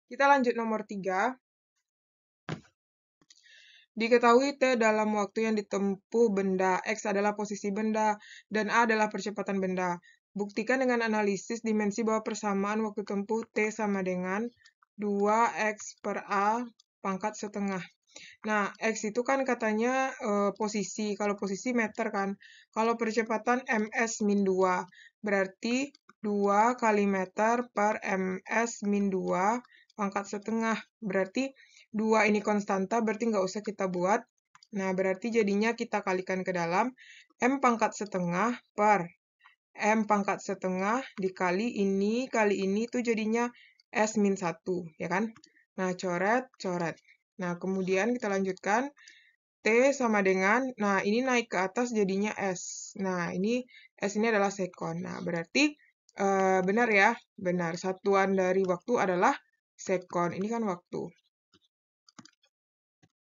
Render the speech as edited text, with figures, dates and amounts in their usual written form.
Kita lanjut nomor 3. Diketahui T dalam waktu yang ditempuh benda, X adalah posisi benda, dan A adalah percepatan benda. Buktikan dengan analisis dimensi bahwa persamaan waktu tempuh T sama dengan 2X per A pangkat setengah. Nah, X itu kan katanya posisi, kalau posisi meter kan. Kalau percepatan ms min 2, berarti 2 kali meter per ms min 2 pangkat setengah. Berarti 2 ini konstanta, berarti nggak usah kita buat. Nah, berarti jadinya kita kalikan ke dalam m pangkat setengah per m pangkat setengah dikali ini itu jadinya s min 1, ya kan? Nah, coret, coret. Nah, kemudian kita lanjutkan. T sama dengan, nah ini naik ke atas jadinya S. Nah, S ini adalah sekon. Nah, berarti benar ya, benar. Satuan dari waktu adalah sekon. Ini kan waktu.